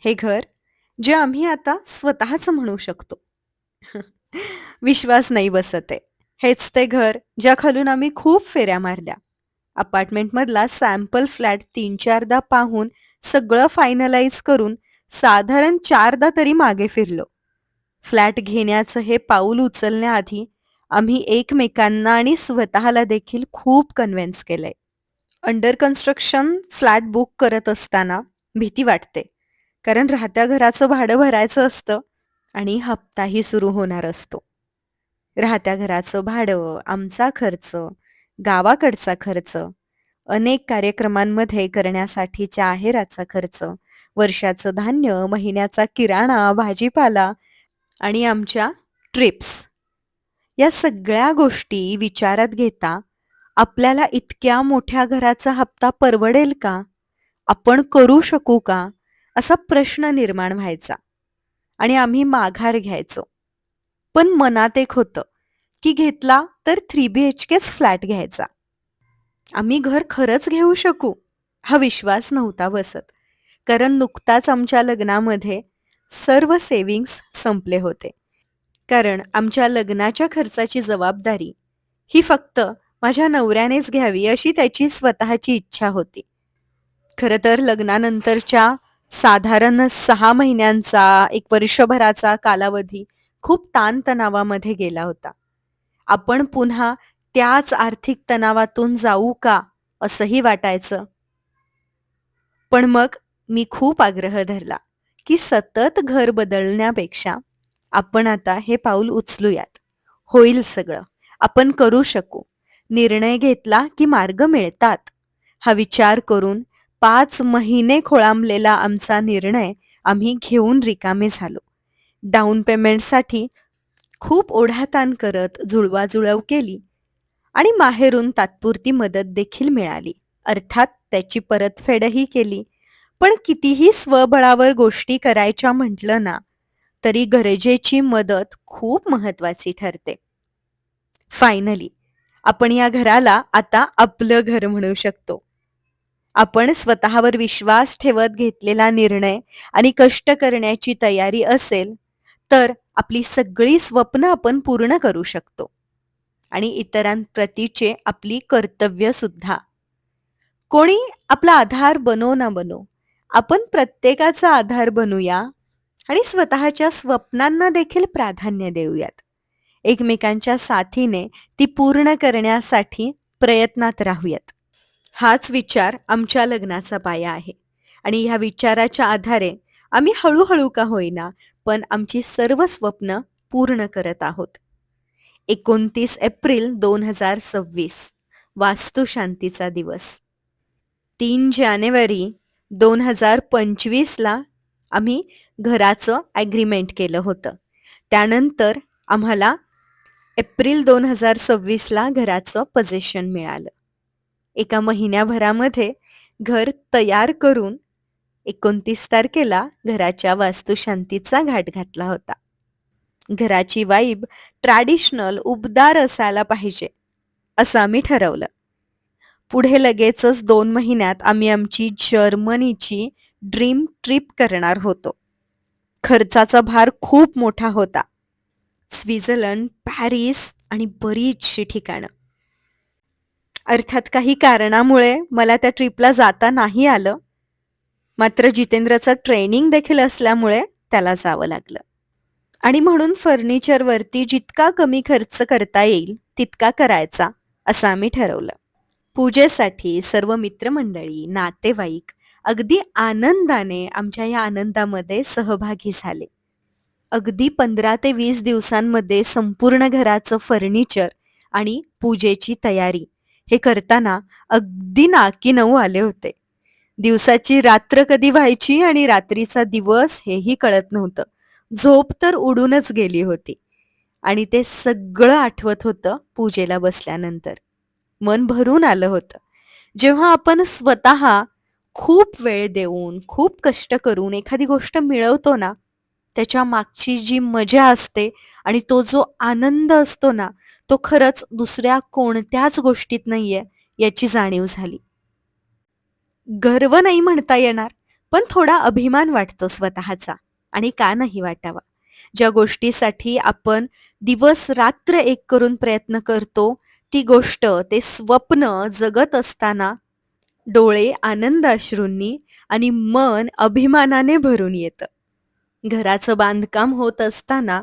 हे घर जे आम्ही आता स्वतःचं म्हणू शकतो. विश्वास नाही बसत आहे. हेच ते घर ज्याखालून आम्ही खूप फेऱ्या मारल्या. अपार्टमेंटमधला सॅम्पल फ्लॅट 3-4दा पाहून सगळं फायनलाइज करून साधारण 4दा तरी मागे फिरलो. फ्लॅट घेण्याचं हे पाऊल उचलण्याआधी आम्ही एकमेकांना आणि स्वतःला देखील खूप कन्व्हिन्स केलंय. अंडर कन्स्ट्रक्शन फ्लॅट बुक करत असताना भीती वाटते. कारण राहत्या घराचं भाडं भरायचं असतं आणि हप्ताही सुरू होणार असतो. राहत्या घराचं भाडं, आमचा खर्च, गावाकडचा खर्च, अनेक कार्यक्रमांमध्ये करण्यासाठीच्या आहेराचा खर्च, वर्षाचं धान्य, महिन्याचा किराणा, भाजीपाला आणि आमच्या ट्रिप्स या सगळ्या गोष्टी विचारात घेता आपल्याला इतक्या मोठ्या घराचा हप्ता परवडेल का? आपण करू शकू का? असा प्रश्न निर्माण व्हायचा आणि आम्ही माघार घ्यायचो. पण मनात एक होतं, की घेतला तर 3 BHKच फ्लॅट घ्यायचा. आम्ही घर खरंच घेऊ शकू, हा विश्वास नव्हता बसत. कारण नुकताच आमच्या लग्नामध्ये सर्व सेव्हिंग्ज संपले होते. कारण आमच्या लग्नाच्या खर्चाची जबाबदारी ही फक्त माझ्या नवऱ्यानेच घ्यावी अशी त्याची स्वतःची इच्छा होती. खरं तर लग्नानंतरच्या साधारण 6 महिन्यांचा, 1 वर्षभराचा कालावधी खूप ताणतणावामध्ये गेला होता. आपण पुन्हा त्याच आर्थिक तणावातून जाऊ का, असंही वाटायचं. पण मग मी खूप आग्रह धरला, की सतत घर बदलण्यापेक्षा आपण आता हे पाऊल उचलूयात. होईल सगळं. आपण करू शकू. निर्णय घेतला की मार्ग मिळतात. हा विचार करून 5 महिने खोळंबलेला आमचा निर्णय आम्ही घेऊन रिकामे झालो. डाउन पेमेंटसाठी खूप ओढाताण करत जुळवाजुळव केली आणि माहेरून तात्पुरती मदत देखील मिळाली. अर्थात त्याची परतफेडही केली. पण कितीही स्वबळावर गोष्टी करायच्या म्हटलं ना, तरी गरजेची मदत खूप महत्वाची ठरते. फायनली आपण या घराला आता आपलं घर म्हणू शकतो. आपण स्वतःवर विश्वास ठेवत घेतलेला निर्णय आणि कष्ट करण्याची तयारी असेल, तर आपली सगळी स्वप्न आपण पूर्ण करू शकतो आणि इतरांप्रतीचे आपली कर्तव्य सुद्धा. कोणी आपला आधार बनो ना बनो, आपण प्रत्येकाचा आधार बनूया आणि स्वतःच्या स्वप्नांना देखील प्राधान्य देऊयात. एकमेकांच्या साथीने ती पूर्ण करण्यासाठी प्रयत्नात राहूयात. हाच विचार आमच्या लग्नाचा पाया आहे आणि ह्या विचाराच्या आधारे आम्ही हळूहळू का होईना पण आमची सर्व स्वप्न पूर्ण करत आहोत. 29 एप्रिल 2026 वास्तुशांतीचा दिवस. 3 जानेवारी 2025ला आम्ही घराचं ॲग्रीमेंट केलं होतं. त्यानंतर आम्हाला एप्रिल 2026ला घराचं पोझेशन मिळालं. एका महिन्याभरामध्ये घर तयार करून 29 तारखेला घराच्या वास्तुशांतीचा घाट घातला होता. घराची वाईब ट्रॅडिशनल उबदार असायला पाहिजे, असं आम्ही ठरवलं. पुढे लगेचच 2 महिन्यात आम्ही आमची जर्मनीची ड्रीम ट्रिप करणार होतो. खर्चाचा भार खूप मोठा होता. स्वित्झर्लंड, पॅरिस आणि बरीचशी ठिकाणं. अर्थात काही कारणामुळे मला त्या ट्रिपला जाता नाही आलं. मात्र जितेंद्रचं ट्रेनिंग देखील असल्यामुळे त्याला जावं लागलं. आणि म्हणून फर्निचरवरती जितका कमी खर्च करता येईल तितका करायचा, असं आम्ही ठरवलं. पूजेसाठी सर्व मित्रमंडळी, नातेवाईक अगदी आनंदाने आमच्या या आनंदामध्ये सहभागी झाले. अगदी 15 ते 20 दिवसांमध्ये संपूर्ण घराचं फर्निचर आणि पूजेची तयारी हे करताना अगदी नाकी नऊ आले होते. दिवसाची रात्र कधी व्हायची आणि रात्रीचा दिवस हेही कळत नव्हतं. झोप तर उडूनच गेली होती आणि ते सगळं आठवत होतं पूजेला बसल्यानंतर. मन भरून आलं होतं. जेव्हा आपण स्वतः खूप वेळ देऊन, खूप कष्ट करून एखादी गोष्ट मिळवतो ना, त्याच्या मागची जी मजा असते आणि तो जो आनंद असतो ना, तो खरंच दुसऱ्या कोणत्याच गोष्टीत नाहीये, याची जाणीव झाली. गर्व नाही म्हणता येणार, पण थोडा अभिमान वाटतो स्वतःचा. आणि का नाही वाटावा? ज्या गोष्टीसाठी आपण दिवस-रात्र एक करून प्रयत्न करतो, ती गोष्ट, ते स्वप्न जगत असताना डोळे आनंदाश्रूंनी आणि मन अभिमानाने भरून येतं. घराचं बांधकाम होत असताना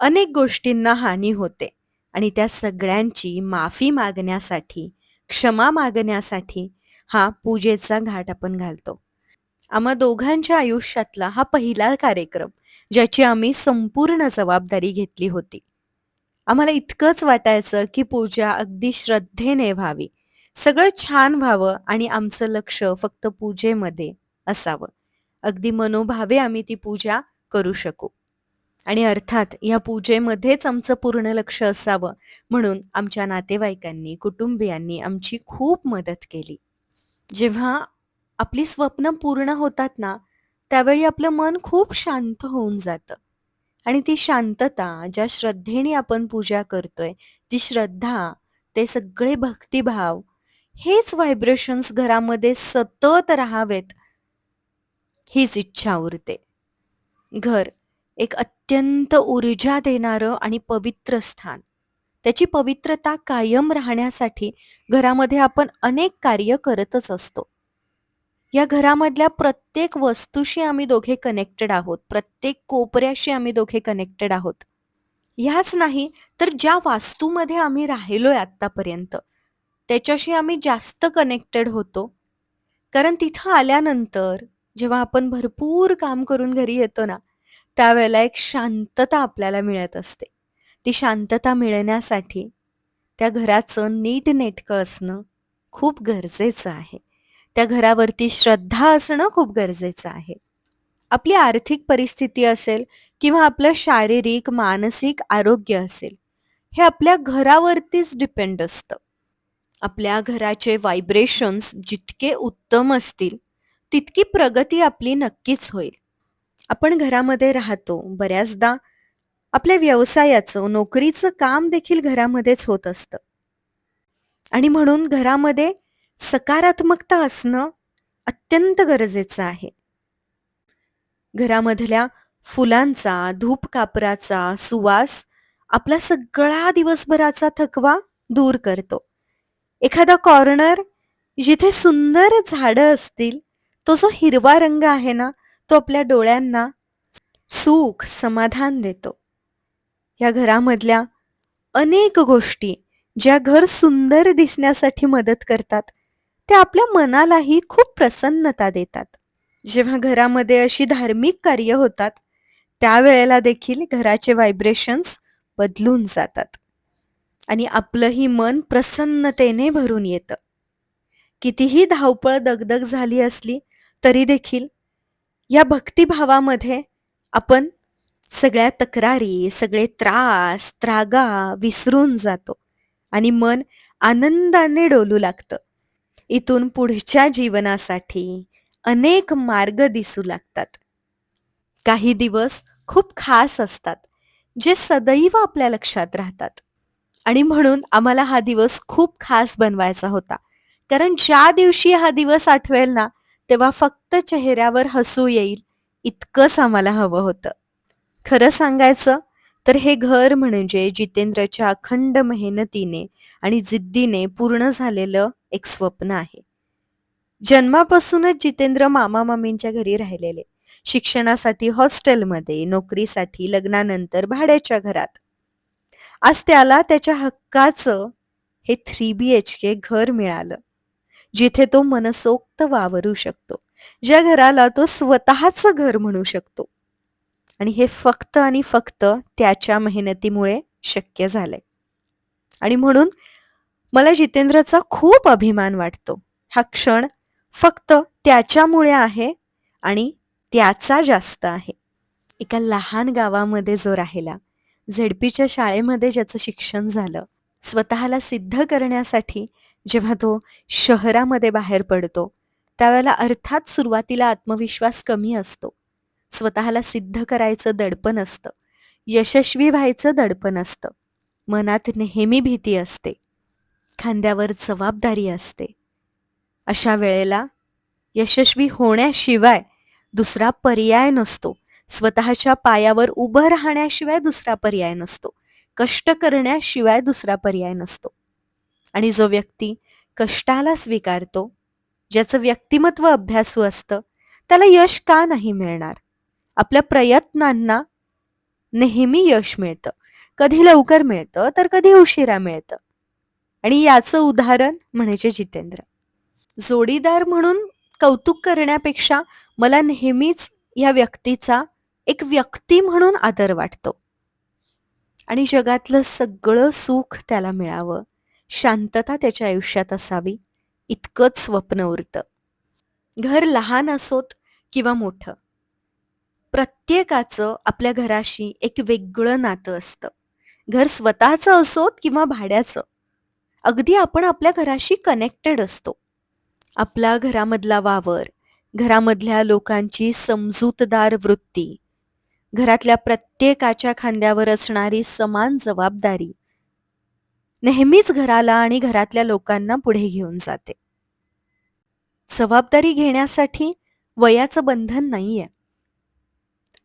अनेक गोष्टींना हानी होते आणि त्या सगळ्यांची माफी मागण्यासाठी, क्षमा मागण्यासाठी हा पूजेचा घाट आपण घालतो. आम्हा दोघांच्या आयुष्यातला हा पहिला कार्यक्रम, ज्याची आम्ही संपूर्ण जबाबदारी घेतली होती. आम्हाला इतकंच वाटायचं की पूजा अगदी श्रद्धेने व्हावी, सगळं छान व्हावं आणि आमचं लक्ष फक्त पूजेमध्ये असावं. अगदी मनोभावे आम्ही ती पूजा करू शकू. आणि अर्थात या पूजेमध्येच आमचं पूर्ण लक्ष असावं म्हणून आमच्या नातेवाईकांनी, कुटुंबियांनी आमची खूप मदत केली. जेव्हा आपली स्वप्न पूर्ण होतात ना, त्यावेळी आपलं मन खूप शांत होऊन जातं. आणि ती शांतता, ज्या श्रद्धेने आपण पूजा करतोय, ती श्रद्धा, ते सगळे भक्तिभाव, हेच व्हायब्रेशन्स घरामध्ये सतत राहावेत, हीच इच्छा उरते. घर एक अत्यंत ऊर्जा देणारं आणि पवित्र स्थान. त्याची पवित्रता कायम राहण्यासाठी घरामध्ये आपण अनेक कार्य करतच असतो. या घरामधल्या प्रत्येक वस्तूशी आम्ही दोघे कनेक्टेड आहोत. प्रत्येक कोपऱ्याशी आम्ही दोघे कनेक्टेड आहोत. ह्याच नाही तर ज्या वास्तूमध्ये आम्ही राहिलोय आत्तापर्यंत, त्याच्याशी आम्ही जास्त कनेक्टेड होतो. कारण तिथं आल्यानंतर जेव्हा आपण भरपूर काम करून घरी येतो ना, त्यावेळेला एक शांतता आपल्याला मिळत असते. ती शांतता मिळण्यासाठी त्या घराचं नीटनेटकं असणं खूप गरजेचं आहे. त्या घरावरती श्रद्धा असणं खूप गरजेचं आहे. आपली आर्थिक परिस्थिती असेल किंवा आपलं शारीरिक, मानसिक आरोग्य असेल, हे आपल्या घरावरतीच डिपेंड असतं. आपल्या घराचे व्हायब्रेशन्स जितके उत्तम असतील, तितकी प्रगती आपली नक्कीच होईल. आपण घरामध्ये राहतो. बऱ्याचदा आपल्या व्यवसायाचं, नोकरीचं काम देखील घरामध्येच होत असतं. आणि म्हणून घरामध्ये सकारात्मकता असणं अत्यंत गरजेचं आहे. घरामधल्या फुलांचा, धूप कापराचा सुवास आपला सगळा दिवसभराचा थकवा दूर करतो. एखादा कॉर्नर जिथे सुंदर झाडं असतील, तो जो हिरवा रंग आहे ना, तो आपल्या डोळ्यांना सुख, समाधान देतो. या घरामधल्या अनेक गोष्टी ज्या घर सुंदर दिसण्यासाठी मदत करतात, त्या आपल्या मनालाही खूप प्रसन्नता देतात. जेव्हा घरामध्ये अशी धार्मिक कार्य होतात, त्यावेळेला देखील घराचे व्हायब्रेशन्स बदलून जातात आणि आपलंही मन प्रसन्नतेने भरून येतं. कितीही धावपळ, दगदग झाली असली तरी देखील या भक्तिभावामध्ये आपण सगळ्या तक्रारी, सगळे त्रास, त्रागा विसरून जातो आणि मन आनंदाने डोलू लागतं. इथून पुढच्या जीवनासाठी अनेक मार्ग दिसू लागतात. काही दिवस खूप खास असतात, जे सदैव आपल्या लक्षात राहतात. आणि म्हणून आम्हाला हा दिवस खूप खास बनवायचा होता. कारण ज्या दिवशी हा दिवस आठवेल ना, तेव्हा फक्त चेहऱ्यावर हसू येईल, इतकंच आम्हाला हवं होतं. खरं सांगायचं तर हे घर म्हणजे जितेंद्रच्या अखंड मेहनतीने आणि जिद्दीने पूर्ण झालेलं एक स्वप्न आहे. जन्मापासूनच जितेंद्र मामा-मामींच्या घरी राहिलेले. शिक्षणासाठी हॉस्टेलमध्ये, नोकरीसाठी लग्नानंतर भाड्याच्या घरात. आज त्याला त्याच्या हक्काचं हे 3 BHK घर मिळालं, जिथे तो मनसोक्त वावरू शकतो. ज्या घराला तो स्वतःचं घर म्हणू शकतो. आणि हे फक्त आणि फक्त त्याच्या मेहनतीमुळे शक्य झालंय. आणि म्हणून मला जितेंद्रचा खूप अभिमान वाटतो. हा क्षण फक्त त्याच्यामुळे आहे आणि त्याचा जास्त आहे. एका लहान गावामध्ये जो राहिला, झेडपीच्या शाळेमध्ये ज्याचं शिक्षण झालं, स्वतःला सिद्ध करण्यासाठी जेव्हा तो शहरामध्ये बाहेर पडतो, त्यावेळेला अर्थात सुरुवातीला आत्मविश्वास कमी असतो. स्वतःला सिद्ध करायचं दडपण असतं. यशस्वी व्हायचं दडपण असतं. मनात नेहमी भीती असते. खांद्यावर जबाबदारी असते. अशा वेळेला यशस्वी होण्याशिवाय दुसरा पर्याय नसतो. स्वतःच्या पायावर उभं राहण्याशिवाय दुसरा पर्याय नसतो. कष्ट करण्याशिवाय दुसरा पर्याय नसतो. आणि जो व्यक्ती कष्टाला स्वीकारतो, ज्याचं व्यक्तिमत्व अभ्यासू असतं, त्याला यश का नाही मिळणार? आपल्या प्रयत्नांना नेहमी यश मिळतं. कधी लवकर मिळतं, तर कधी उशिरा मिळतं. आणि याचं उदाहरण म्हणजे जितेंद्र. जोडीदार म्हणून कौतुक करण्यापेक्षा मला नेहमीच या व्यक्तीचा एक व्यक्ती म्हणून आदर वाटतो. आणि जगातलं सगळं सुख त्याला मिळावं, शांतता त्याच्या आयुष्यात असावी, इतकंच स्वप्न उरतं. घर लहान असोत किंवा मोठं, प्रत्येकाचं आपल्या घराशी एक वेगळं नातं असतं. घर स्वतःचं असोत किंवा भाड्याचं, अगदी आपण आपल्या घराशी कनेक्टेड असतो. आपला घरामधला वावर, घरामधल्या लोकांची समजूतदार वृत्ती, घरातल्या प्रत्येकाच्या खांद्यावर असणारी समान जबाबदारी नेहमीच घराला आणि घरातल्या लोकांना पुढे घेऊन जाते. जबाबदारी घेण्यासाठी वयाचं बंधन नाहीये.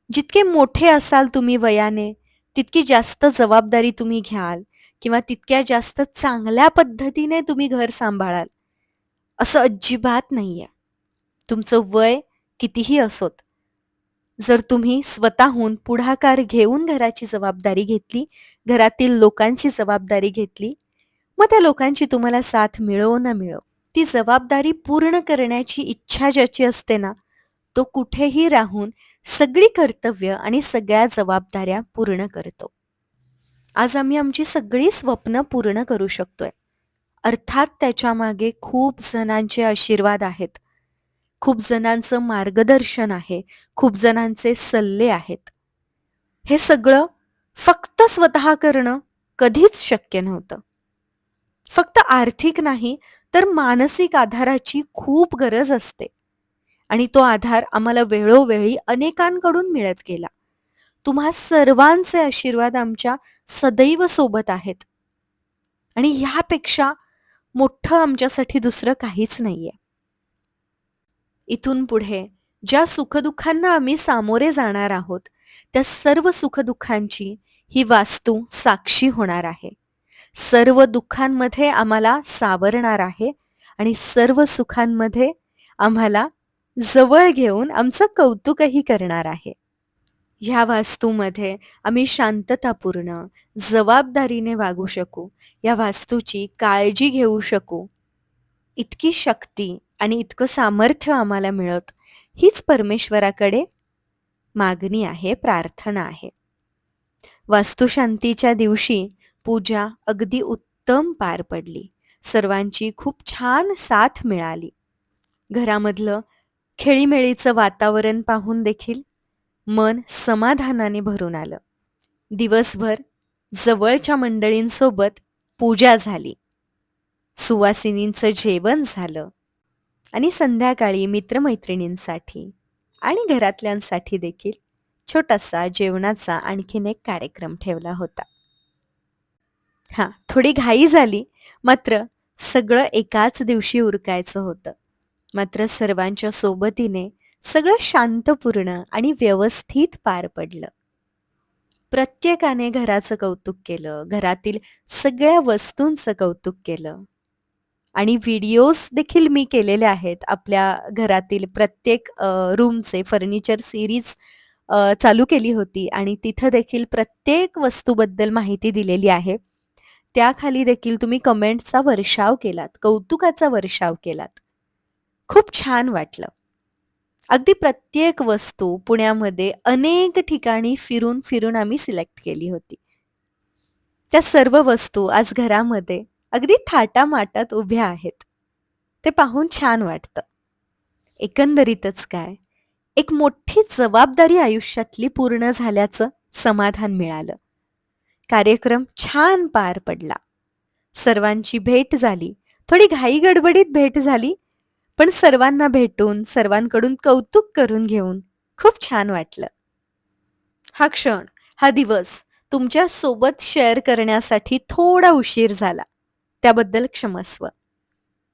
जितके मोठे असाल तुम्ही वयाने, तितकी जास्त जबाबदारी तुम्ही घ्याल किंवा तितक्या जास्त चांगल्या पद्धतीने तुम्ही घर सांभाळाल, असं अजिबात नाहीये. तुमचं वय कितीही असोत, जर तुम्ही स्वतःहून पुढाकार घेऊन घराची जबाबदारी घेतली, घरातील लोकांची जबाबदारी घेतली, मग त्या लोकांची तुम्हाला साथ मिळो ना मिळो, ती जबाबदारी पूर्ण करण्याची इच्छा ज्याची असते ना, तो कुठेही राहून सगळी कर्तव्य आणि सगळ्या जबाबदाऱ्या पूर्ण करतो. आज आम्ही आमची सगळी स्वप्न पूर्ण करू शकतोय. अर्थात त्याच्यामागे खूप जणांचे आशीर्वाद आहेत. खूप जणांचं मार्गदर्शन आहे. खूप जणांचे सल्ले आहेत. हे सगळं फक्त स्वतः करणं कधीच शक्य नव्हतं. फक्त आर्थिक नाही, तर मानसिक आधाराची खूप गरज असते. आणि तो आधार आम्हाला वेळोवेळी अनेकांकडून मिळत गेला. तुम्हा सर्वांचे आशीर्वाद आमच्या सदैव सोबत आहेत. आणि ह्यापेक्षा मोठं आमच्यासाठी दुसरं काहीच नाहीये. इथून पुढे ज्या सुखदुःखांना आम्ही सामोरे जाणार आहोत, त्या सर्व सुखदुःखांची ही वास्तू साक्षी होणार आहे. सर्व दुःखांमध्ये आम्हाला सावरणार आहे आणि सर्व सुखांमध्ये आम्हाला जवळ घेऊन आमचं कौतुकही करणार आहे. ह्या वास्तूमध्ये आम्ही शांततापूर्ण, जबाबदारीने वागू शकू, या वास्तूची काळजी घेऊ शकू, इतकी शक्ती आणि इतकं सामर्थ्य आम्हाला मिळत, हीच परमेश्वराकडे मागणी आहे, प्रार्थना आहे. वास्तुशांतीच्या दिवशी पूजा अगदी उत्तम पार पडली. सर्वांची खूप छान साथ मिळाली. घरामधलं खेळीमेळीचं वातावरण पाहून देखील मन समाधानाने भरून आलं. दिवसभर जवळच्या मंडळींसोबत पूजा झाली. सुवासिनींचं जेवण झालं आणि संध्याकाळी मित्रमैत्रिणींसाठी आणि घरातल्यांसाठी देखील छोटासा जेवणाचा आणखीन एक कार्यक्रम ठेवला होता. हां, थोडी घाई झाली, मात्र सगळं एकाच दिवशी उरकायचं होतं. मात्र सर्वांच्या सोबतीने सगळं शांतपूर्ण आणि व्यवस्थित पार पडलं. प्रत्येकाने घराचं कौतुक केलं, घरातील सगळ्या वस्तूंचं कौतुक केलं आणि व्हिडिओज देखील मी केलेले आहेत. आपल्या घरातील प्रत्येक रूमचे फर्निचर सीरीज चालू केली होती आणि तिथं देखील प्रत्येक वस्तूबद्दल माहिती दिलेली आहे. त्याखाली देखील तुम्ही कमेंटचा वर्षाव केलात, कौतुकाचा वर्षाव केलात. खूप छान वाटलं. अगदी प्रत्येक वस्तू पुण्यामध्ये अनेक ठिकाणी फिरून फिरून आम्ही सिलेक्ट केली होती. त्या सर्व वस्तू आज घरामध्ये अगदी थाटामाटात उभ्या आहेत. ते पाहून छान वाटतं. एकंदरीतच काय, एक मोठी जबाबदारी आयुष्यातली पूर्ण झाल्याचं समाधान मिळालं. कार्यक्रम छान पार पडला. सर्वांची भेट झाली. थोडी घाईगडबडीत भेट झाली, पण सर्वांना भेटून, सर्वांकडून कौतुक करून घेऊन खूप छान वाटलं. हा क्षण, हा दिवस तुमच्या सोबत शेअर करण्यासाठी थोडा उशीर झाला. त्याबद्दल क्षमस्व.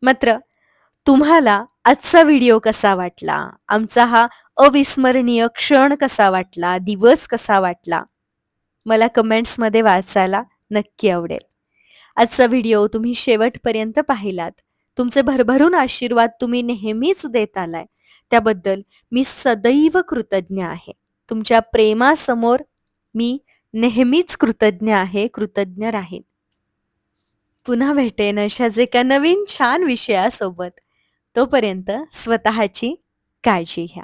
मात्र तुम्हाला आजचा व्हिडिओ कसा वाटला? आमचा हा अविस्मरणीय क्षण कसा वाटला? दिवस कसा वाटला? मला कमेंट्समध्ये वाचायला नक्की आवडेल. आजचा व्हिडिओ तुम्ही शेवटपर्यंत पाहिलात. तुमचे भरभरून आशीर्वाद तुम्ही नेहमीच देत आलाय. त्याबद्दल मी सदैव कृतज्ञ आहे. तुमच्या प्रेमासमोर मी नेहमीच कृतज्ञ आहे, कृतज्ञ राहीन. पुन्हा भेटेन अशाच एका नवीन छान विषयासोबत. तोपर्यंत स्वतःची काळजी घ्या.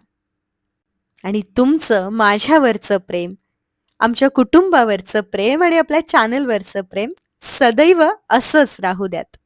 आणि तुमचं माझ्यावरचं प्रेम, आमच्या कुटुंबावरचं प्रेम आणि आपल्या चॅनलवरचं प्रेम सदैव असंच राहू द्यात.